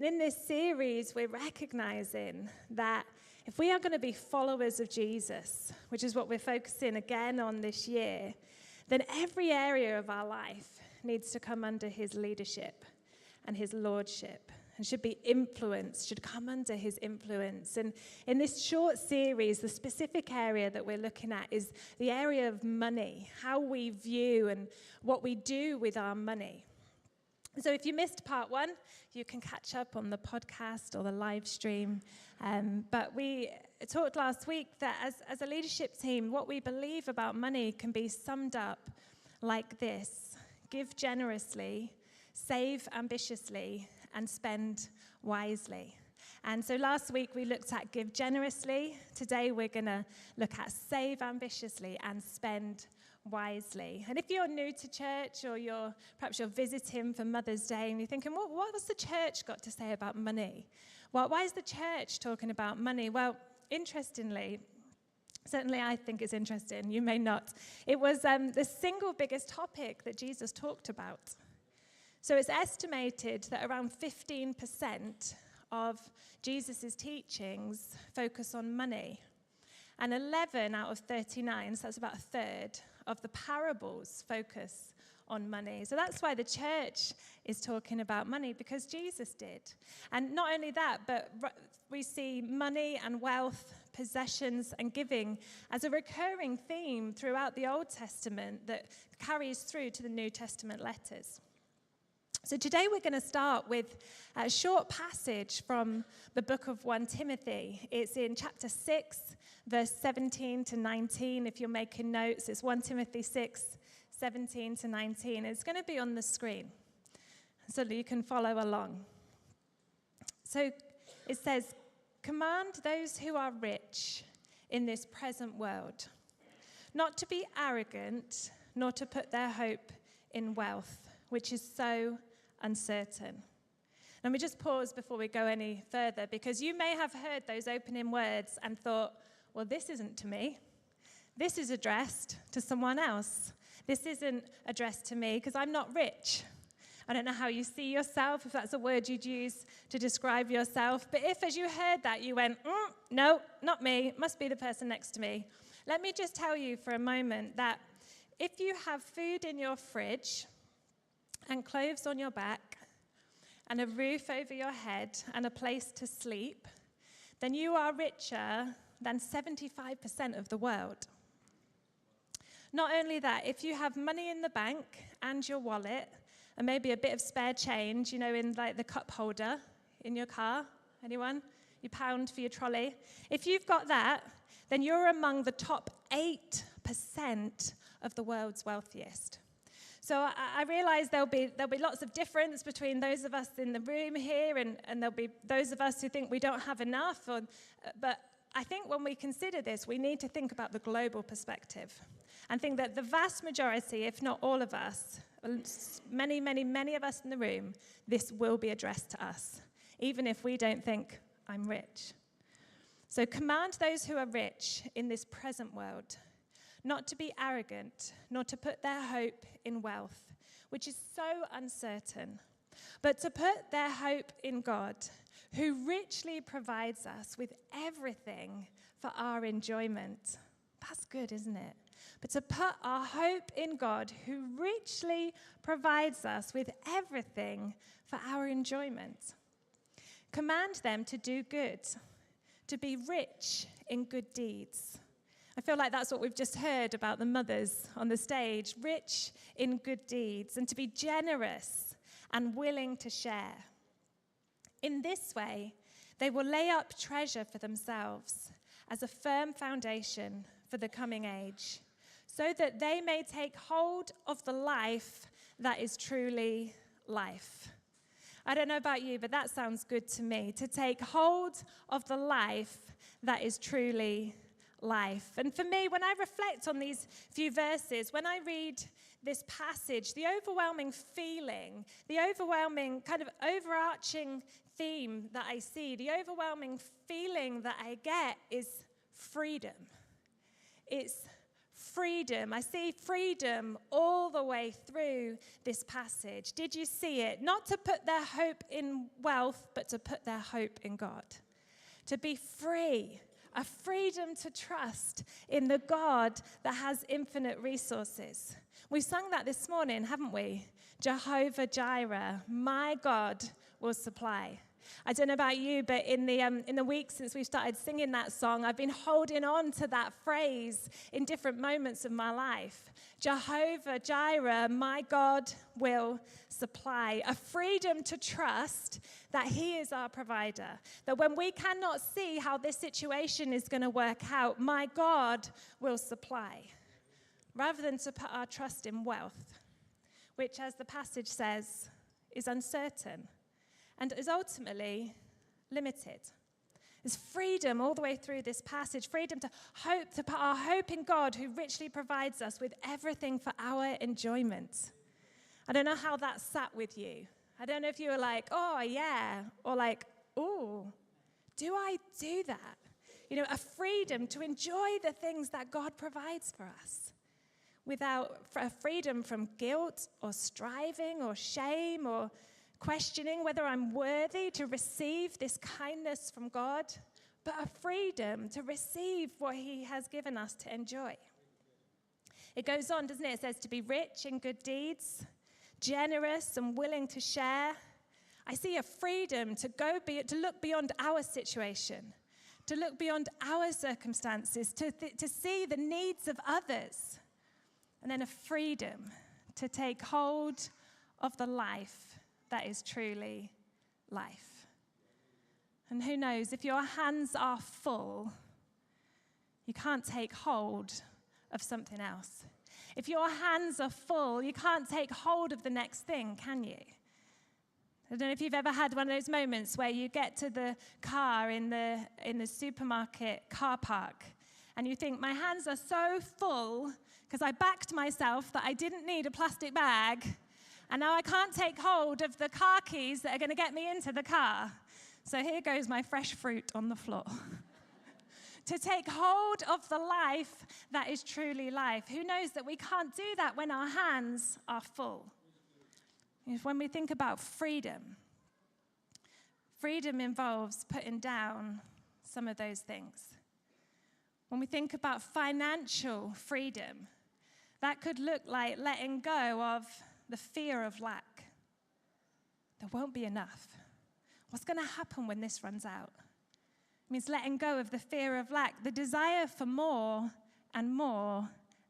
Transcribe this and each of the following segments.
In this series, we're recognizing that if we are going to be followers of Jesus, which is what we're focusing again on this year, then every area of our life needs to come under his leadership and his lordship, and should be influenced, should come under his influence. And in this short series, the specific area that we're looking at is the area of money, how we view and what we do with our money. So if you missed part one, you can catch up on the podcast or the live stream. But we talked last week that as a leadership team, what we believe about money can be summed up like this: give generously, save ambitiously, and spend wisely. And so last week we looked at give generously. Today we're going to look at save ambitiously and spend wisely. And if you're new to church, or perhaps you're visiting for Mother's Day and you're thinking, well, what has the church got to say about money? Well, why is the church talking about money? Well, interestingly, certainly I think it's interesting, you may not, it was the single biggest topic that Jesus talked about. So it's estimated that around 15% of Jesus' teachings focus on money. And 11 out of 39, so that's about a third, of the parables focus on money. So that's why the church is talking about money, because Jesus did. And not only that, but we see money and wealth, possessions and giving as a recurring theme throughout the Old Testament that carries through to the New Testament letters. So today we're going to start with a short passage from the book of 1 Timothy. It's in chapter 6, verse 17 to 19. If you're making notes, it's 1 Timothy 6, 17 to 19. It's going to be on the screen so that you can follow along. So it says, "Command those who are rich in this present world not to be arrogant, nor to put their hope in wealth, which is so uncertain." Let me just pause before we go any further, because you may have heard those opening words and thought, well, this isn't to me. This is addressed to someone else. This isn't addressed to me because I'm not rich. I don't know how you see yourself, if that's a word you'd use to describe yourself. But if, as you heard that, you went, no, not me, must be the person next to me. Let me just tell you for a moment that if you have food in your fridge and clothes on your back and a roof over your head and a place to sleep, then you are richer than 75% of the world. Not only that, if you have money in the bank and your wallet and maybe a bit of spare change, in like the cup holder in your car, anyone? You pound for your trolley. If you've got that, then you're among the top 8% of the world's wealthiest. So I realize there'll be lots of difference between those of us in the room here and there'll be those of us who think we don't have enough. But I think when we consider this, we need to think about the global perspective and think that the vast majority, if not all of us, many, many, many of us in the room, this will be addressed to us, even if we don't think I'm rich. So command those who are rich in this present world not to be arrogant, nor to put their hope in wealth, which is so uncertain, but to put their hope in God, who richly provides us with everything for our enjoyment. That's good, isn't it? But to put our hope in God, who richly provides us with everything for our enjoyment. Command them to do good, to be rich in good deeds. I feel like that's what we've just heard about the mothers on the stage, rich in good deeds, and to be generous and willing to share. In this way, they will lay up treasure for themselves as a firm foundation for the coming age, so that they may take hold of the life that is truly life. I don't know about you, but that sounds good to me, to take hold of the life that is truly life. And for me, when I reflect on these few verses, when I read this passage, the overwhelming feeling, the overwhelming kind of overarching theme that I see, the overwhelming feeling that I get is freedom. It's freedom. I see freedom all the way through this passage. Did you see it? Not to put their hope in wealth, but to put their hope in God. To be free, a freedom to trust in the God that has infinite resources. We sung that this morning, haven't we? Jehovah Jireh, my God will supply. I don't know about you, but in the week since we started singing that song, I've been holding on to that phrase in different moments of my life. Jehovah Jireh, my God will supply. A freedom to trust that he is our provider. That when we cannot see how this situation is going to work out, my God will supply. Rather than to put our trust in wealth, which, as the passage says, is uncertain and is ultimately limited. There's freedom all the way through this passage, freedom to hope, to put our hope in God who richly provides us with everything for our enjoyment. I don't know how that sat with you. I don't know if you were like, oh yeah, or like, oh, do I do that? You know, a freedom to enjoy the things that God provides for us without a freedom from guilt or striving or shame or questioning whether I'm worthy to receive this kindness from God, but a freedom to receive what he has given us to enjoy. It goes on, doesn't it? It says to be rich in good deeds, generous and willing to share. I see a freedom to look beyond our situation, to look beyond our circumstances, to see the needs of others, and then a freedom to take hold of the life that is truly life. And who knows, if your hands are full, you can't take hold of something else. If your hands are full, you can't take hold of the next thing, can you? I don't know if you've ever had one of those moments where you get to the car in the supermarket car park and you think, my hands are so full because I backed myself that I didn't need a plastic bag. And now I can't take hold of the car keys that are going to get me into the car. So here goes my fresh fruit on the floor. To take hold of the life that is truly life. Who knows that we can't do that when our hands are full? When we think about freedom, freedom involves putting down some of those things. When we think about financial freedom, that could look like letting go of the fear of lack. There won't be enough. What's going to happen when this runs out? It means letting go of the fear of lack, the desire for more and more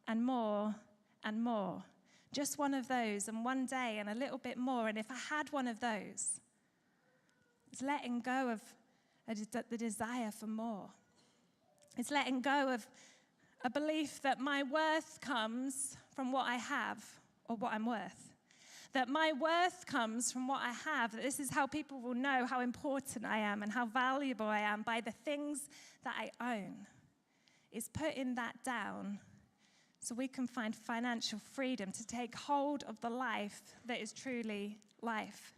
and more and more. Just one of those and one day and a little bit more. And if I had one of those, it's letting go of the desire for more. It's letting go of a belief that my worth comes from what I have or what I'm worth. That my worth comes from what I have, that this is how people will know how important I am and how valuable I am by the things that I own. It's putting that down so we can find financial freedom to take hold of the life that is truly life.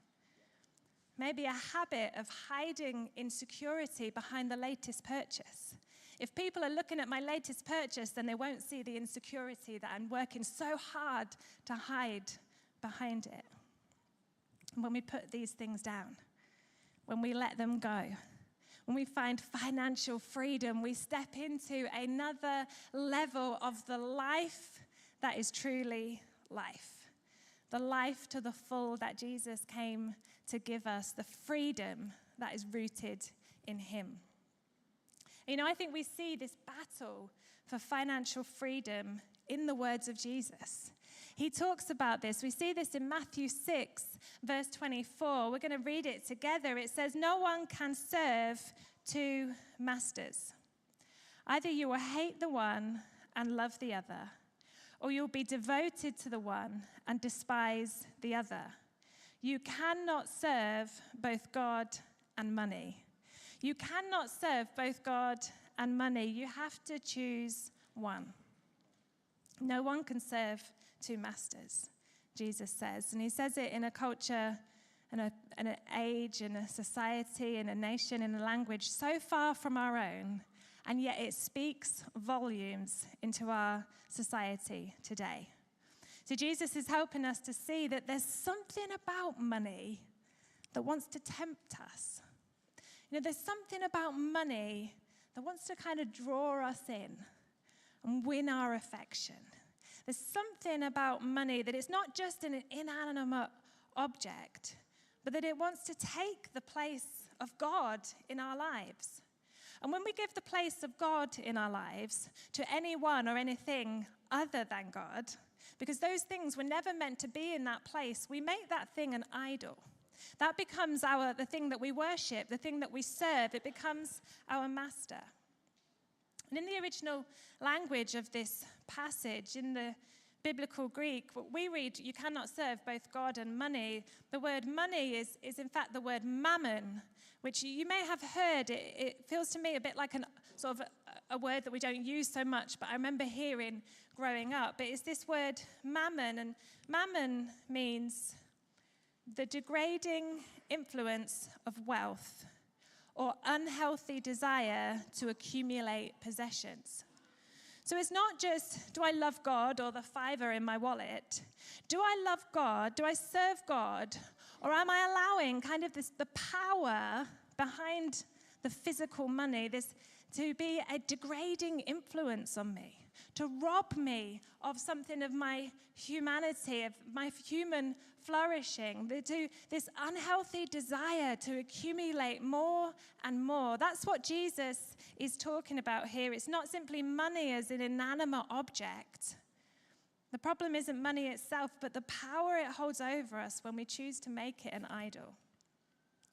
Maybe a habit of hiding insecurity behind the latest purchase. If people are looking at my latest purchase, then they won't see the insecurity that I'm working so hard to hide behind it. And when we put these things down, when we let them go, when we find financial freedom, we step into another level of the life that is truly life. The life to the full that Jesus came to give us, the freedom that is rooted in him. You know, I think we see this battle for financial freedom in the words of Jesus. He talks about this. We see this in Matthew 6, verse 24. We're going to read it together. It says, no one can serve two masters. Either you will hate the one and love the other, or you'll be devoted to the one and despise the other. You cannot serve both God and money. You cannot serve both God and money. You have to choose one. No one can serve two masters, Jesus says. And he says it in a culture, in an age, in a society, in a nation, in a language so far from our own, and yet it speaks volumes into our society today. So Jesus is helping us to see that there's something about money that wants to tempt us. There's something about money that wants to kind of draw us in and win our affection. There's something about money that it's not just an inanimate object, but that it wants to take the place of God in our lives. And when we give the place of God in our lives to anyone or anything other than God, because those things were never meant to be in that place, we make that thing an idol. That becomes the thing that we worship, the thing that we serve. It becomes our master. And in the original language of this passage, in the biblical Greek, what we read, you cannot serve both God and money. The word money is in fact the word mammon, which you may have heard. It feels to me a bit like a word that we don't use so much, but I remember hearing growing up. But it's this word mammon, and mammon means the degrading influence of wealth or unhealthy desire to accumulate possessions. So it's not just, do I love God or the fiver in my wallet? Do I love God? Do I serve God? Or am I allowing kind of the power behind the physical money, this to be a degrading influence on me, to rob me of something of my humanity, of my human flourishing, this unhealthy desire to accumulate more and more. That's what Jesus is talking about here. It's not simply money as an inanimate object. The problem isn't money itself, but the power it holds over us when we choose to make it an idol,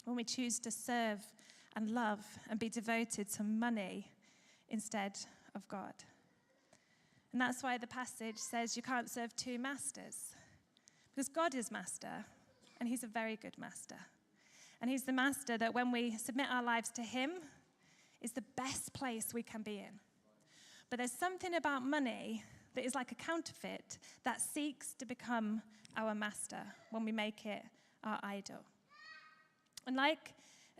when we choose to serve and love and be devoted to money instead of God. And that's why the passage says you can't serve two masters. Because God is master, and he's a very good master. And he's the master that when we submit our lives to him is the best place we can be in. But there's something about money that is like a counterfeit that seeks to become our master when we make it our idol. And like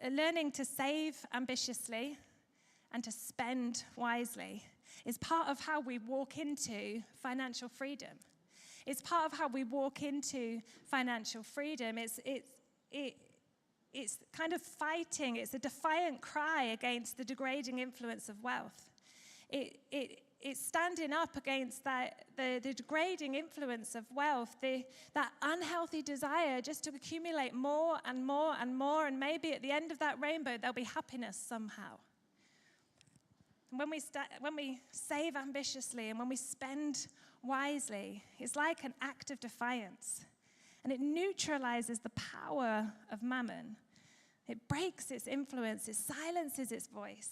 learning to save ambitiously and to spend wisely is part of how we walk into financial freedom. It's part of how we walk into financial freedom. It's kind of fighting. It's a defiant cry against the degrading influence of wealth. It's standing up against the degrading influence of wealth, that unhealthy desire just to accumulate more and more and more, and maybe at the end of that rainbow there'll be happiness somehow. And when we save ambitiously and when we spend wisely, it's like an act of defiance. And it neutralizes the power of mammon. It breaks its influence. It silences its voice.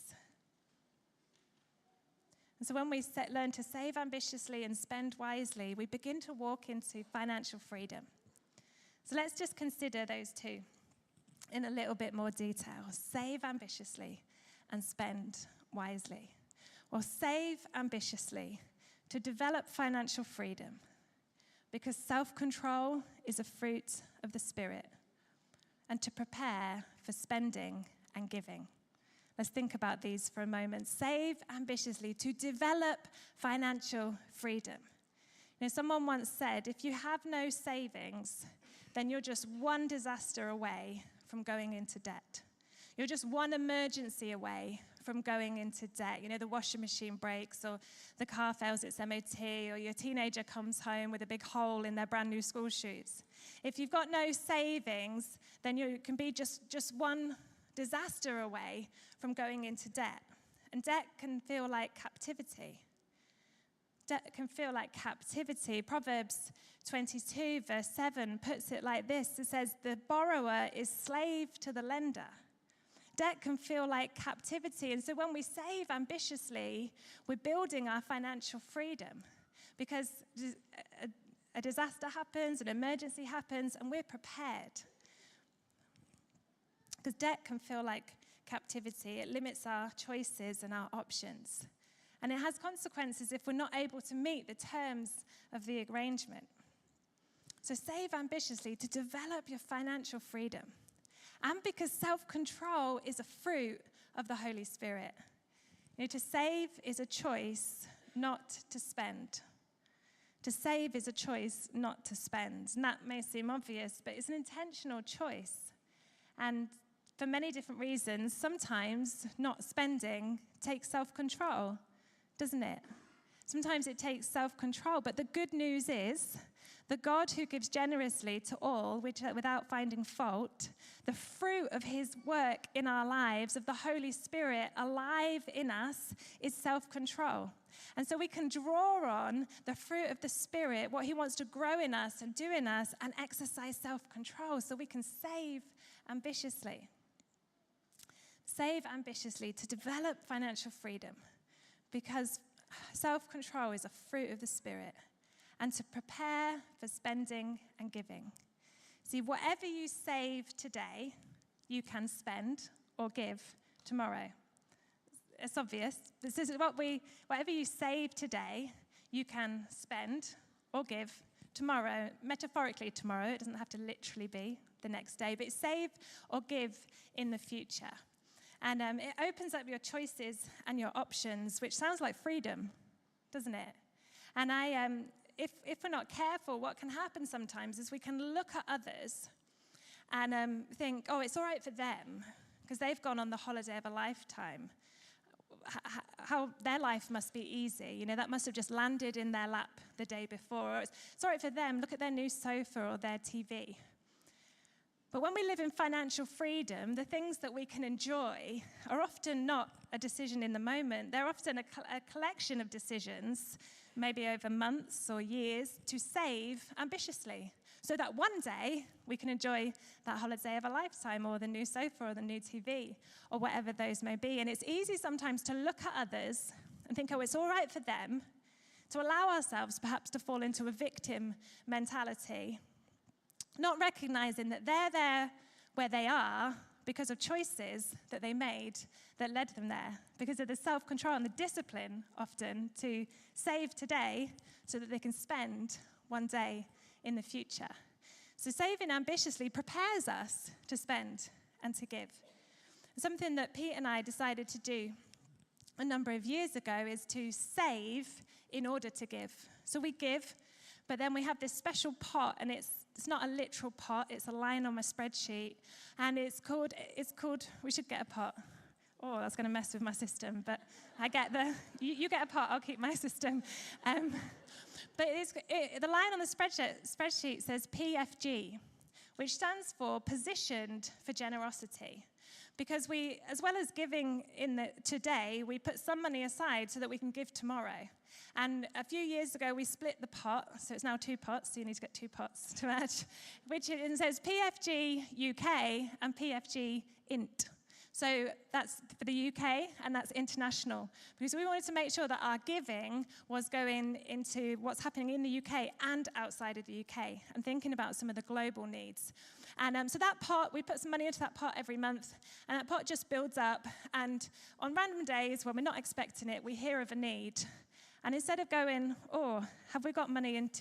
And so when we learn to save ambitiously and spend wisely, we begin to walk into financial freedom. So let's just consider those two in a little bit more detail. Save ambitiously and spend wisely. Or save ambitiously to develop financial freedom, because self-control is a fruit of the Spirit, and to prepare for spending and giving. Let's think about these for a moment. Save ambitiously to develop financial freedom. Someone once said, if you have no savings, then you're just one disaster away from going into debt. You're just one emergency away from going into debt. The washing machine breaks, or the car fails its MOT, or your teenager comes home with a big hole in their brand new school shoes. If you've got no savings, then you can be just one disaster away from going into debt. And debt can feel like captivity. Debt can feel like captivity. Proverbs 22, verse 7 puts it like this. It says, the borrower is slave to the lender. Debt can feel like captivity. And so when we save ambitiously, we're building our financial freedom, because a disaster happens, an emergency happens, and we're prepared. Because debt can feel like captivity. It limits our choices and our options. And it has consequences if we're not able to meet the terms of the arrangement. So save ambitiously to develop your financial freedom. And because self-control is a fruit of the Holy Spirit. To save is a choice not to spend. To save is a choice not to spend. And that may seem obvious, but it's an intentional choice. And for many different reasons, sometimes not spending takes self-control, doesn't it? Sometimes it takes self-control, but the good news is the God who gives generously to all without finding fault, the fruit of his work in our lives, of the Holy Spirit alive in us, is self-control. And so we can draw on the fruit of the Spirit, what he wants to grow in us and do in us, and exercise self-control so we can save ambitiously. Save ambitiously to develop financial freedom, because self-control is a fruit of the Spirit, and to prepare for spending and giving. See, whatever you save today, you can spend or give tomorrow. It's obvious. This is whatever you save today, you can spend or give tomorrow. Metaphorically tomorrow, it doesn't have to literally be the next day, but save or give in the future. And it opens up your choices and your options, which sounds like freedom, doesn't it? And if we're not careful, what can happen sometimes is we can look at others and think, oh, it's all right for them because they've gone on the holiday of a lifetime. How their life must be easy. That must have just landed in their lap the day before. Or it's all right for them. Look at their new sofa or their TV. But when we live in financial freedom, the things that we can enjoy are often not a decision in the moment. They're often a collection of decisions, maybe over months or years, to save ambitiously, so that one day we can enjoy that holiday of a lifetime or the new sofa or the new TV or whatever those may be. And it's easy sometimes to look at others and think, oh, it's all right for them, to allow ourselves perhaps to fall into a victim mentality, not recognizing that they're there where they are because of choices that they made that led them there, because of the self-control and the discipline often to save today so that they can spend one day in the future. So saving ambitiously prepares us to spend and to give. Something that Pete and I decided to do a number of years ago is to save in order to give. So we give, but then we have this special pot, and it's not a literal pot, it's a line on my spreadsheet, and it's called, we should get a pot. Oh, that's going to mess with my system, but I get you get a pot, I'll keep my system. But the line on the spreadsheet says PFG, which stands for Positioned for Generosity. Because we, as well as giving today, we put some money aside so that we can give tomorrow. And a few years ago, we split the pot, so it's now 2 pots, so you need to get 2 pots to match, which it says PFG UK and PFG INT. So that's for the UK, and that's international, because we wanted to make sure that our giving was going into what's happening in the UK and outside of the UK, and thinking about some of the global needs. And so that pot, we put some money into that pot every month, and that pot just builds up, and on random days when we're not expecting it, we hear of a need. And instead of going, oh, have we got money in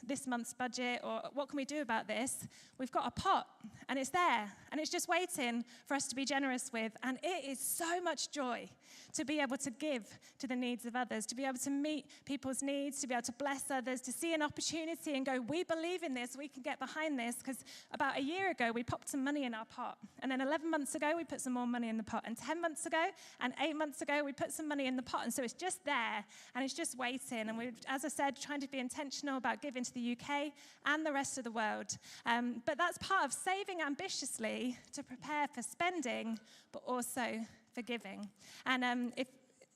this month's budget, or what can we do about this? We've got a pot, and it's there, and it's just waiting for us to be generous with. And it is so much joy to be able to give to the needs of others, to be able to meet people's needs, to be able to bless others, to see an opportunity and go, we believe in this, we can get behind this. Because about a year ago, we popped some money in our pot. And then 11 months ago, we put some more money in the pot. And 10 months ago, and 8 months ago, we put some money in the pot. And so it's just there, and it's just waiting. And we're, as I said, trying to be intentional about giving to the UK and the rest of the world. But that's part of saving ambitiously to prepare for spending, but also for giving. And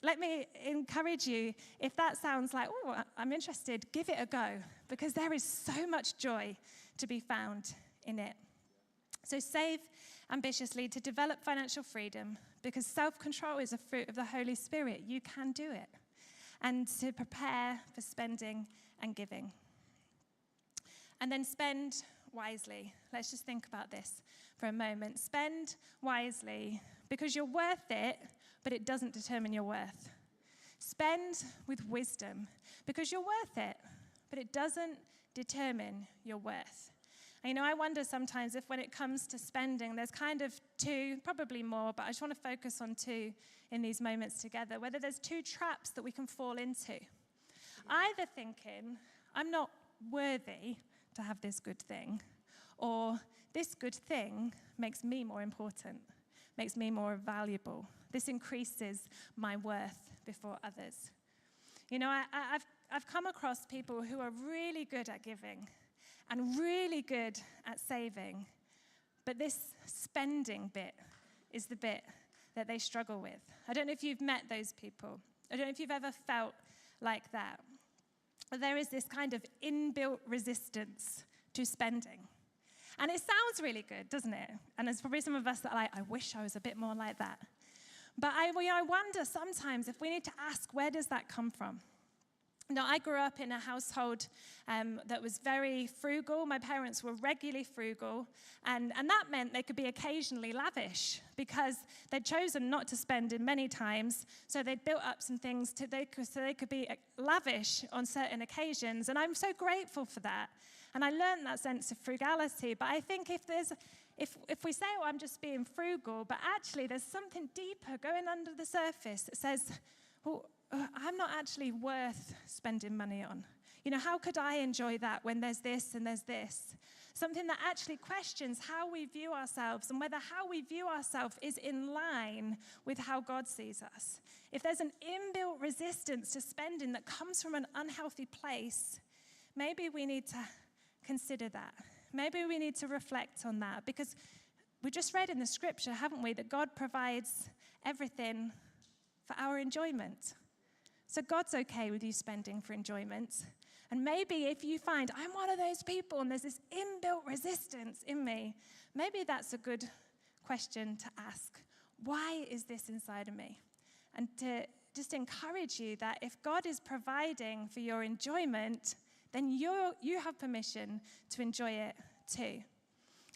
let me encourage you, if that sounds like, oh, I'm interested, give it a go, because there is so much joy to be found in it. So save ambitiously to develop financial freedom, because self-control is a fruit of the Holy Spirit. You can do it. And to prepare for spending and giving. And then spend wisely. Let's just think about this for a moment. Spend wisely, because you're worth it, but it doesn't determine your worth. Spend with wisdom, because you're worth it, but it doesn't determine your worth. And I wonder sometimes if when it comes to spending, there's kind of two, probably more, but I just want to focus on two in these moments together, whether there's two traps that we can fall into. Either thinking, I'm not worthy to have this good thing, or this good thing makes me more important, makes me more valuable. This increases my worth before others. You know, I've come across people who are really good at giving and really good at saving, but this spending bit is the bit that they struggle with. I don't know if you've met those people. I don't know if you've ever felt like that. There is this kind of inbuilt resistance to spending. And it sounds really good, doesn't it? And there's probably some of us that are like, I wish I was a bit more like that. But I wonder sometimes if we need to ask, where does that come from? Now, I grew up in a household that was very frugal. My parents were regularly frugal, and that meant they could be occasionally lavish because they'd chosen not to spend in many times, so they'd built up some things so they could be lavish on certain occasions, and I'm so grateful for that. And I learned that sense of frugality, but I think if we say, oh, I'm just being frugal, but actually there's something deeper going under the surface that says, well, I'm not actually worth spending money on. You know, how could I enjoy that when there's this and there's this? Something that actually questions how we view ourselves and whether how we view ourselves is in line with how God sees us. If there's an inbuilt resistance to spending that comes from an unhealthy place, maybe we need to consider that. Maybe we need to reflect on that, because we just read in the scripture, haven't we, that God provides everything for our enjoyment. So God's okay with you spending for enjoyment. And maybe if you find, I'm one of those people and there's this inbuilt resistance in me, maybe that's a good question to ask. Why is this inside of me? And to just encourage you that if God is providing for your enjoyment, then you have permission to enjoy it too.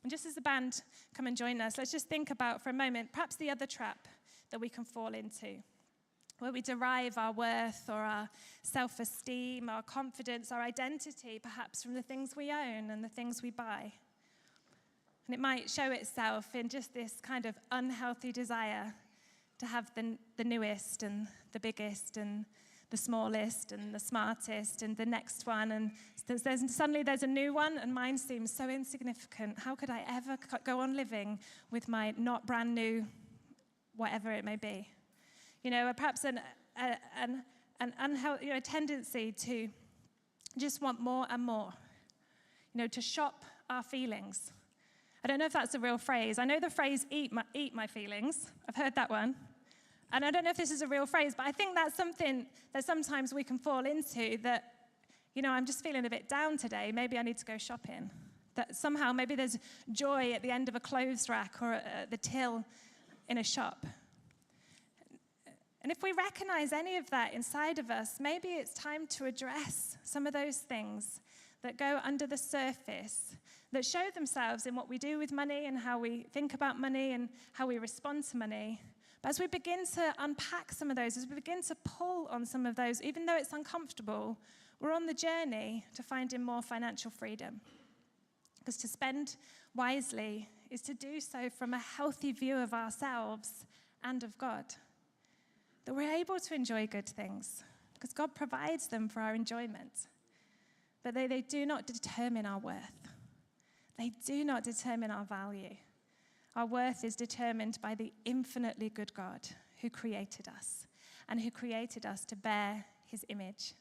And just as the band come and join us, let's just think about for a moment perhaps the other trap that we can fall into, where we derive our worth or our self-esteem, our confidence, our identity, perhaps from the things we own and the things we buy. And it might show itself in just this kind of unhealthy desire to have the newest and the biggest and the smallest and the smartest and the next one. And suddenly there's a new one and mine seems so insignificant. How could I ever go on living with my not brand new, whatever it may be? You know, perhaps an unhealthy, tendency to just want more and more. You know, to shop our feelings. I don't know if that's a real phrase. I know the phrase eat my feelings. I've heard that one. And I don't know if this is a real phrase, but I think that's something that sometimes we can fall into, that, you know, I'm just feeling a bit down today. Maybe I need to go shopping. That somehow maybe there's joy at the end of a clothes rack or at the till in a shop. And if we recognize any of that inside of us, maybe it's time to address some of those things that go under the surface, that show themselves in what we do with money and how we think about money and how we respond to money. But as we begin to unpack some of those, as we begin to pull on some of those, even though it's uncomfortable, we're on the journey to finding more financial freedom. Because to spend wisely is to do so from a healthy view of ourselves and of God. That we're able to enjoy good things because God provides them for our enjoyment. But they do not determine our worth. They do not determine our value. Our worth is determined by the infinitely good God who created us and who created us to bear his image.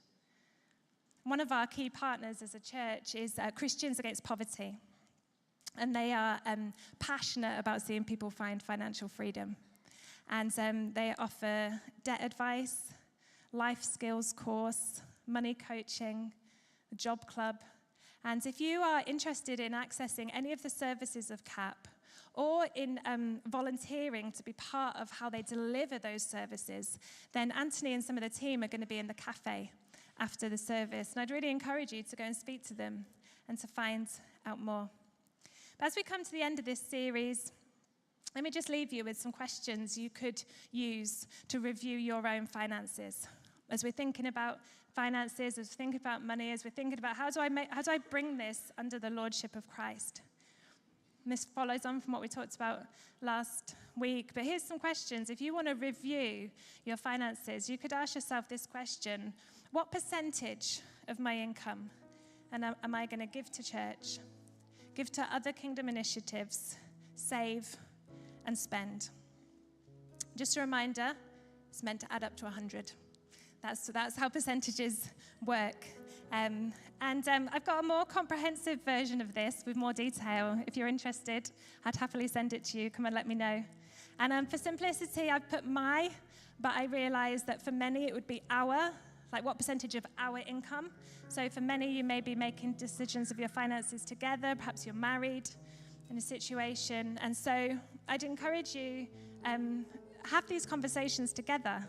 One of our key partners as a church is Christians Against Poverty. And they are passionate about seeing people find financial freedom. And they offer debt advice, life skills course, money coaching, a job club. And if you are interested in accessing any of the services of CAP or in volunteering to be part of how they deliver those services, then Anthony and some of the team are going to be in the cafe after the service. And I'd really encourage you to go and speak to them and to find out more. But as we come to the end of this series, let me just leave you with some questions you could use to review your own finances. As we're thinking about finances, as we think about money, as we're thinking about how do I bring this under the lordship of Christ? this follows on from what we talked about last week. But here's some questions. If you want to review your finances, you could ask yourself this question: what percentage of my income am I going to give to church, give to other kingdom initiatives, save, and spend? Just a reminder, it's meant to add up to 100. That's how percentages work. I've got a more comprehensive version of this with more detail. If you're interested, I'd happily send it to you. Come and let me know. And for simplicity, I've put my, but I realize that for many it would be our, like what percentage of our income. So for many, you may be making decisions of your finances together. Perhaps you're married in a situation. And so I'd encourage you, have these conversations together.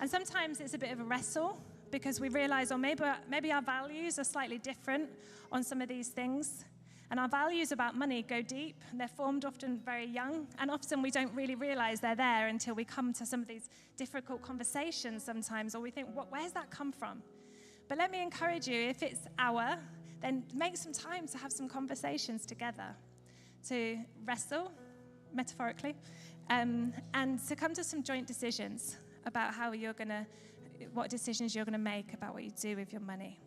And sometimes it's a bit of a wrestle because we realize, or maybe our values are slightly different on some of these things. And our values about money go deep, and they're formed often very young, and often we don't really realize they're there until we come to some of these difficult conversations sometimes, or we think, where's that come from? But let me encourage you, if it's then make some time to have some conversations together, to wrestle, metaphorically, and to come to some joint decisions about what decisions you're going to make about what you do with your money.